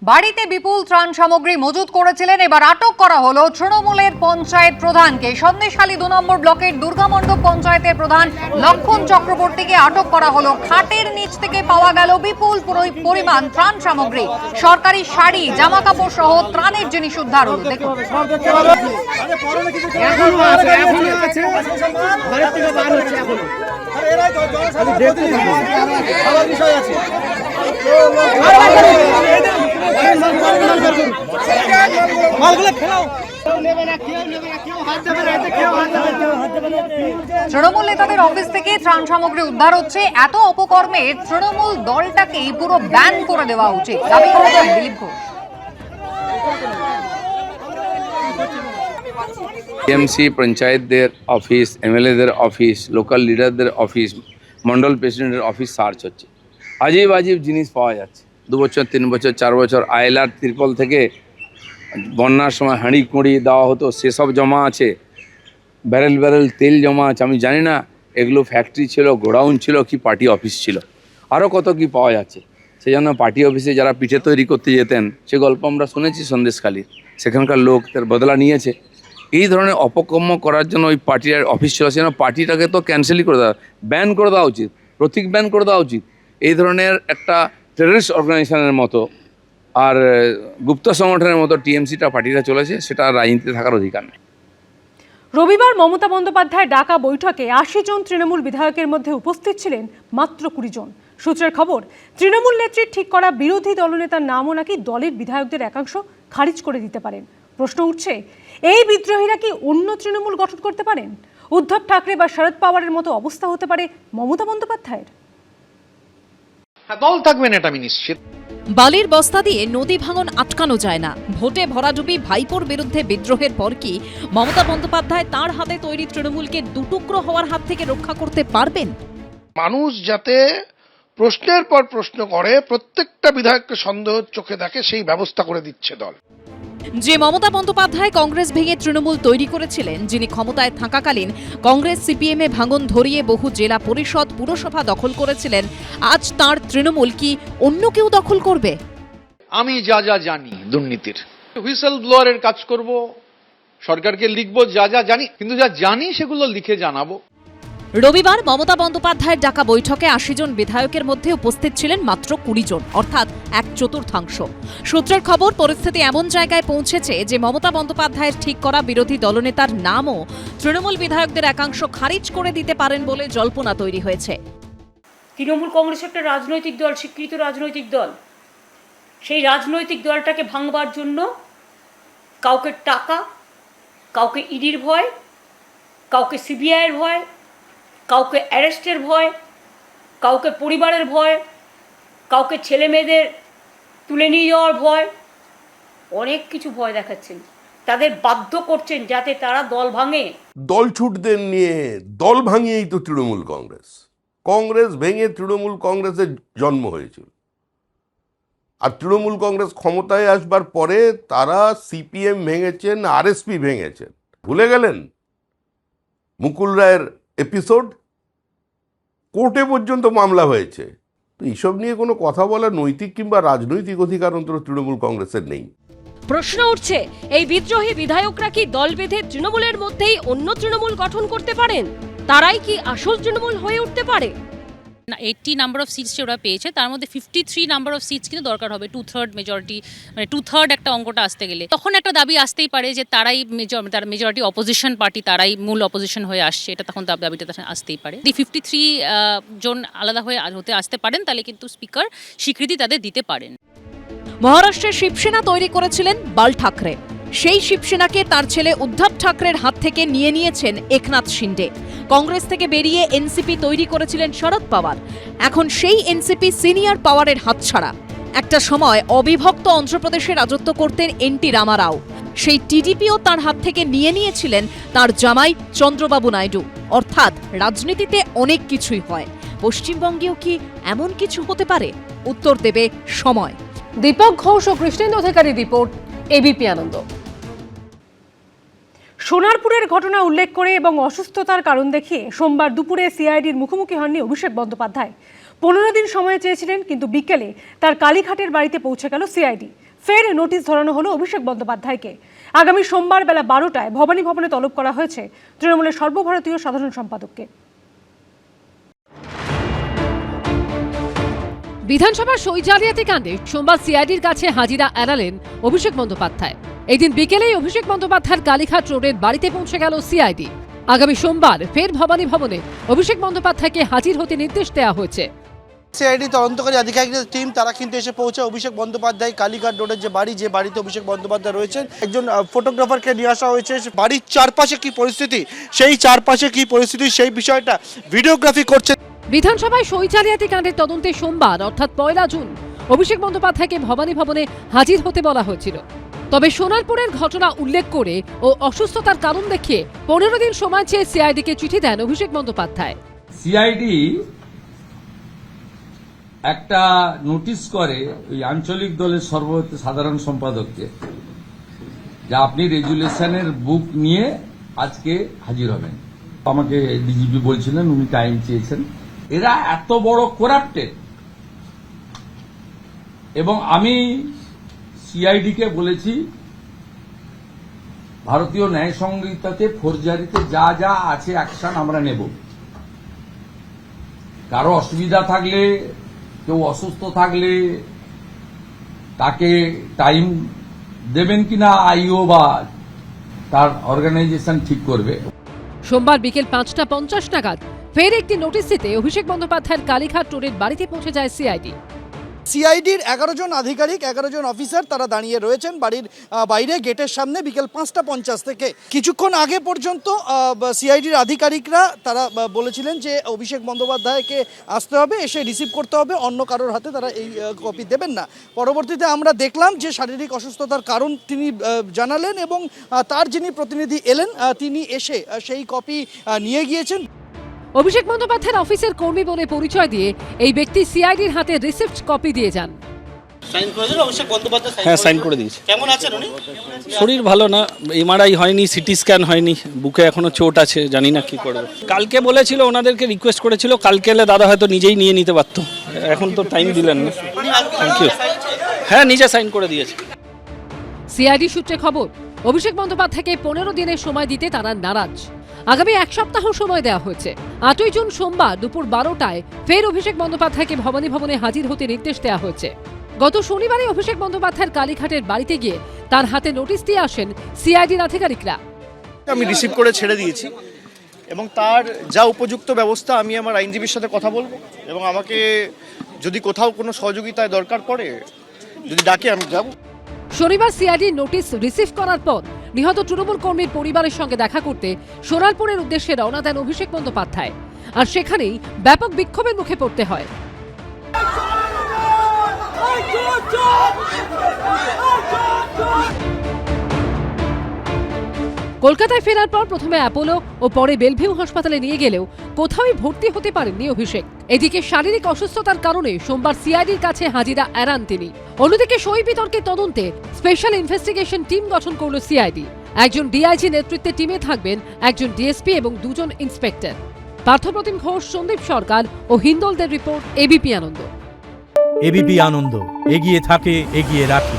বাড়িতে বিপুল ত্রাণ সামগ্রী মজুত করেছিলেন, এবার আটক করা হলো তৃণমূলের পঞ্চায়েত প্রধানকে। সন্দেশখালী 2 নম্বর ব্লকের দুর্গামণ্ডপ পঞ্চায়েতের প্রধান লক্ষণ চক্রবর্তীকে আটক করা হলো। খাটের নিচ থেকে পাওয়া গেল বিপুল পরিমাণ ত্রাণ সামগ্রী, সরকারি শাড়ি, জামা কাপড় সহ ত্রাণের জিনিস উদ্ধার হলো। দেখুন, তৃণমূল নেতাদের অফিস থেকে ত্রাণ সামগ্রী উদ্ধার হচ্ছে। এত অপকর্মে তৃণমূল দলটাকেই পুরো ব্যান করে দেওয়া উচিত, দাবি করেছেন দিলীপ ঘোষ। টিএমসি পঞ্চায়েতদের অফিস, এমএলএদের অফিস, লোকাল লিডারদের অফিস, মন্ডল প্রেসিডেন্টের অফিস সার্চ হচ্ছে। আজীব আজীব জিনিস পাওয়া যাচ্ছে। 2 বছর, 3 বছর, 4 বছর আয়লার ত্রিপল থেকে বন্যার সময় হাঁড়ি কুঁড়ি দেওয়া হতো, সেসব জমা আছে। ব্যারেল ব্যারেল তেল জমা আছে। আমি জানি না এগুলো ফ্যাক্টরি ছিল, গোডাউন ছিল, কি পার্টি অফিস ছিল। আরও কত কি পাওয়া যাচ্ছে। সেই জন্য পার্টি অফিসে যারা পিঠে তৈরি করতে যেতেন, সে গল্প আমরা শুনেছি সন্দেশখালীর। সেখানকার লোক তার বদলা নিয়েছে। এই ধরনের অপকর্ম করার জন্য ওই পার্টির অফিস ছিল, সেজন্য পার্টিটাকে তো ক্যান্সেলই করে দেওয়া, ব্যান করে দেওয়া উচিত, প্রতীক ব্যান করে দেওয়া উচিত। এই ধরনের একটা টেররিস্ট অর্গানাইজেশনের মতো আর গুপ্ত সংগঠনের মতো টিএমসিটা পার্টিটা চলেছে, সেটা রাজনীতিতে থাকার অধিকার নেই। রবিবার মমতা বন্দ্যোপাধ্যায় ডাকা বৈঠকে 80 জন তৃণমূল বিধায়কের মধ্যে উপস্থিত ছিলেন মাত্র 20 জন। সূত্রের খবর, তৃণমূল নেত্রীর ঠিক করা বিরোধী দলনেতার নামও নাকি দলের বিধায়কদের একাংশ খারিজ করে দিতে পারেন। প্রশ্ন উঠছে, এই বিদ্রোহীরা কি অন্য তৃণমূল গঠন করতে পারেন? উদ্ধব ঠাকরে বা শরদ পাওয়ারের মতো অবস্থা হতে পারে মমতা বন্দ্যোপাধ্যায়ের। দল থাকবেন এটা আমি নিশ্চিত। বালির বস্তা দিয়ে নদী ভাঙন আটকানো যায় না। ভোটে ভরাডুবি ভাইপোর বিরুদ্ধে বিদ্রোহের পর কি মমতা বন্দ্যোপাধ্যায় তার হাতে তৈরি তৃণমূলকে দুটুকরো হওয়ার হাত থেকে রক্ষা করতে পারবেন? মানুষ যাতে প্রশ্নের পর প্রশ্ন করে, প্রত্যেকটা বিধায়ককে সন্দেহের চোখে দেখে, সেই ব্যবস্থা করে দিচ্ছে দল। যে মমতা বন্দ্যোপাধ্যায় কংগ্রেস ভেঙে তৃণমূল তৈরি করেছিলেন, যিনি ক্ষমতায় থাকাকালীন কংগ্রেস সিপিএমে ভাঙন ধরিয়ে বহু জেলা পরিষদ, পুরসভা দখল করেছিলেন, আজ তার তৃণমূল কি অন্য কেউ দখল করবে? আমি যা যা জানি দুর্নীতির, হুইসেল ব্লোয়ারের কাজ করব, সরকারকে লিখবো যা যা জানি, কিন্তু যা জানি সেগুলো লিখে জানাবো। রবিবার মমতা বন্দ্যোপাধ্যায়ের ডাকা বৈঠকে 80 জন বিধায়কের মধ্যে উপস্থিত ছিলেন মাত্র 20 জন, অর্থাৎ 1/4। সূত্রের খবর, পরিস্থিতি এমন জায়গায় পৌঁছেছে যে মমতা বন্দ্যোপাধ্যায়ের ঠিক করা বিরোধী দলনেতার নামও তৃণমূল বিধায়কদের একাংশ খারিজ করে দিতে পারেন বলে জল্পনা তৈরি হয়েছে। তৃণমূল কংগ্রেস একটা রাজনৈতিক দল, স্বীকৃত রাজনৈতিক দল। সেই রাজনৈতিক দলটাকে ভাঙবার জন্য কাউকে টাকা, কাউকে ইডির ভয়, কাউকে সিবিআইয়ের ভয়, কাউকে অ্যারেস্টের ভয়, কাউকে পরিবারের ভয়, কাউকে ছেলে মেয়েদের তুলে নিয়ে যাওয়ার ভয়, অনেক কিছু ভয় দেখাচ্ছেন। তাদের বাধ্য করছেন যাতে তারা দল ভাঙে। দলছুটদের নিয়ে দল ভাঙিয়েই তো তৃণমূল কংগ্রেস। কংগ্রেস ভেঙে তৃণমূল কংগ্রেসের জন্ম হয়েছিল। আর তৃণমূল কংগ্রেস ক্ষমতায় আসবার পরে তারা সিপিএম ভেঙেছেন, আরএসপি ভেঙেছেন। ভুলে গেলেন মুকুল রায়ের এপিসোড? কোর্টে পর্যন্ত মামলা হয়েছে। তো এইসব নিয়ে কোনো কথা বলার নৈতিক কিংবা রাজনৈতিক অধিকার অন্তত তৃণমূল কংগ্রেসের নেই। প্রশ্ন উঠছে, এই বিদ্রোহী বিধায়করা কি দল বেঁধে তৃণমূলের মধ্যেই অন্য তৃণমূল গঠন করতে পারেন? তারাই কি আসল তৃণমূল হয়ে উঠতে পারে? 80 নাম্বার অফ সিটস যে ওরা পেয়েছে, তার মধ্যে 53 নাম্বার অফ সিটস কিন্তু দরকার হবে, 2/3 মেজরিটি, মানে 2/3 একটা অঙ্কটা আসতে গেলে। তখন একটা দাবি আসতেই পারে যে তারাই তার মেজরিটি অপোজিশন পার্টি, তারাই মূল অপোজিশন হয়ে আসছে, এটা তখন দাবিটা আসতেই পারে। 53 জন আলাদা হয়ে হতে আসতে পারেন, তাহলে কিন্তু স্পিকার স্বীকৃতি তাদের দিতে পারেন। মহারাষ্ট্রে শিবসেনা তৈরি করেছিলেন বাল ঠাকরে। সেই শিবসেনাকে তার ছেলে উদ্ধব ঠাকরের হাত থেকে নিয়ে নিয়েছেন একনাথ শিন্ডে। কংগ্রেস থেকে বেরিয়ে এনসিপি তৈরি করেছিলেন শরদ পাওয়ার। এখন সেই এনসিপি সিনিয়র পাওয়ারের হাতছাড়া। একটা সময় অবিভক্ত অন্ধ্রপ্রদেশে রাজত্ব করতেন এনটি রামারাও। সেই টিডিপিও তার হাত থেকে নিয়ে নিয়েছিলেন তার জামাই চন্দ্রবাবু নাইডু। অর্থাৎ রাজনীতিতে অনেক কিছুই হয়। পশ্চিমবঙ্গেও কি এমন কিছু হতে পারে? উত্তর দেবে সময়। দীপক ঘোষ ও কৃষ্ণেন্দু অধিকারী রিপোর্ট, এবিপি আনন্দ। সোনারপুরের ঘটনা উল্লেখ করে এবং অসুস্থতার কারণ দেখিয়ে সোমবার দুপুরে সিআইডির মুখোমুখি হননি অভিষেক বন্দ্যোপাধ্যায়। 15 দিন সময় চেয়েছিলেন, কিন্তু বিকেলে তার কালীঘাটের বাড়িতে পৌঁছে গেল সিআইডি। ফের নোটিশ ধরানো হলো অভিষেক বন্দ্যোপাধ্যায়কে। আগামী সোমবার বেলা 12টায় ভবানী ভবনে তলব করা হয়েছে তৃণমূলের সর্বভারতীয় সাধারণ সম্পাদককে। বিধানসভার সই জালিয়াতি কাণ্ডে সোমবার সিআইডির কাছে হাজিরা এড়ালেন অভিষেক বন্দ্যোপাধ্যায়। এদিন বিকেলেই অভিষেক বন্দ্যোপাধ্যায়ের কালীঘাট রোডের বাড়িতে পৌঁছে গেল সিআইডি। আগামী সোমবার ফের ভবানী ভবনে অভিষেক বন্দ্যোপাধ্যায়কে হাজির হতে নির্দেশ দেওয়া হয়েছে। সিআইডি তদন্তকারী আধিকারিকদের টিম তারা কিন্তু এসে পৌঁছে অভিষেক বন্দ্যোপাধ্যায় কালীঘাট রোডের যে বাড়িতে অভিষেক বন্দ্যোপাধ্যায় রয়েছেন, একজন ফটোগ্রাফারকে নিয়ে আসা হয়েছে। বাড়ির চারপাশে কি পরিস্থিতি, সেই বিষয়টা ভিডিওগ্রাফি করছে। বিধানসভায় সই জালিয়াতি কাণ্ডের তদন্তে সোমবার অর্থাৎ 1 জুন অভিষেক বন্দ্যোপাধ্যায়কে ভবানী ভবনে হাজির হতে বলা হয়েছিল। তবে সোনারপুরের ঘটনা উল্লেখ করে ও অসুস্থতার কারণ দেখিয়ে 15 দিন সময় চেয়ে সিআইডিকে চিঠি দেন অভিষেক বন্দ্যোপাধ্যায়। সিআইডি একটা নোটিশ করে ওই আঞ্চলিক দলের সর্বভারতীয় সাধারণ সম্পাদককে, যে আপনি রেজুলেশনের বুক নিয়ে আজকে হাজির হবেন। আমাকে ডিজিপি বলছিলেন উনি টাইম চেয়েছেন। এরা এত বড় করাপ্টেড, এবং আমি সিআইডিকে বলেছি ভারতীয় ন্যায় সংহিতাতে ফৌজদারিতে যা যা আছে অ্যাকশন আমরা নেব। কারো অসুবিধা থাকলে, কেউ অসুস্থ থাকলে তাকে টাইম দেবেন কিনা আইও বা তার অর্গানাইজেশন ঠিক করবে। সোমবার বিকেল 5:50 নাগাদ ফের একটি নোটিশ দিতে অভিষেক বন্দ্যোপাধ্যায়ের কালীঘাট রোডের বাড়িতে পৌঁছে যায় সিআইডি। সিআইডির 11 জন আধিকারিক, 11 জন অফিসার তারা দাঁড়িয়ে রয়েছেন বাড়ির বাইরে গেটের সামনে। বিকেল 5:50 থেকে কিছুক্ষণ আগে পর্যন্ত সিআইডির আধিকারিকরা তারা বলেছিলেন যে অভিষেক বন্দ্যোপাধ্যায়কে আসতে হবে, এসে রিসিভ করতে হবে, অন্য কারোর হাতে তারা এই কপি দেবেন না। পরবর্তীতে আমরা দেখলাম যে শারীরিক অসুস্থতার কারণ তিনি জানালেন, এবং তার যিনি প্রতিনিধি এলেন তিনি এসে সেই কপি নিয়ে গিয়েছেন। অভিষেক বন্দ্যোপাধ্যায়ের অফিসের কর্মী বলে পরিচয় দিয়ে এই ব্যক্তি সিআইডির হাতে রিসিপ্ট কপি দিয়ে যান। হ্যাঁ, সাইন করে দিয়েছে। কেমন আছেন উনি? শরীর ভালো না, এমআরআই হয়নি, সিটি স্ক্যান হয়নি, বুকে এখনো চোট আছে, জানি না কি করবে। কালকে বলেছিল, ওনাদেরকে রিকোয়েস্ট করেছিল, কালকে এলে দাদা হয়তো নিজেই নিয়ে নিতে পারত, এখন তো টাইম দিলেন না। Thank you. হ্যাঁ, নিজে সাইন করে দিয়েছে। সিআইডি সূত্রে খবর, অভিষেক বন্দ্যোপাধ্যায়কে 15 দিনের সময় দিতে তারা নারাজ। আগামী 1 সপ্তাহ সময় দেওয়া হয়েছে। 8 জুন সোমবার দুপুর 12টায় ফের অভিষেক বন্দ্যোপাধ্যায়কে ভবানী ভবনে হাজির হতে নির্দেশ দেওয়া হয়েছে। গত শনিবারে অভিষেক বন্দ্যোপাধ্যায়ের কালীঘাটের বাড়িতে গিয়ে তার হাতে নোটিশ দিয়ে আসেন সিআইডির আধিকারিকরা। আমি রিসিভ করে ছেড়ে দিয়েছি, এবং তার যা উপযুক্ত ব্যবস্থা আমি আমার আইনজীবীর সাথে কথা বলবো, এবং আমাকে যদি কোথাও কোনো সহযোগিতায় দরকার পড়ে, যদি ডাকে আমি যাব। শনিবার সিআইডির নোটিশ রিসিভ করার পর নিহত তৃণমূল কর্মীর পরিবারের সঙ্গে দেখা করতে সোনারপুরের উদ্দেশ্যে রওনা দেন অভিষেক বন্দ্যোপাধ্যায়। আর সেখানেই ব্যাপক বিক্ষোভের মুখে পড়তে হয়। কলকাতায় ফেরার পর প্রথমে অ্যাপোলো ও পরে বেলভিউ হাসপাতালে নিয়ে গেলেও কোথাওই ভর্তি হতে পারেননি অভিষেক। এদিকে শারীরিক অসুস্থতার কারণে সোমবার সিআইডির কাছে হাজিরা এড়ান তিনি। অন্যদিকে সই বিতর্কের তদন্তে স্পেশাল ইনভেস্টিগেশন টিম গঠন করল সিআইডি। একজন ডিআইজি নেতৃত্বে টিমে থাকবেন একজন ডিএসপি এবং 2 জন ইন্সপেক্টর। পার্থপ্রতিম ঘোষ, সন্দীপ সরকার ও হিন্দলদের রিপোর্ট, এবিপি আনন্দ। এবিপি আনন্দ, এগিয়ে থাকে, এগিয়ে রাখে।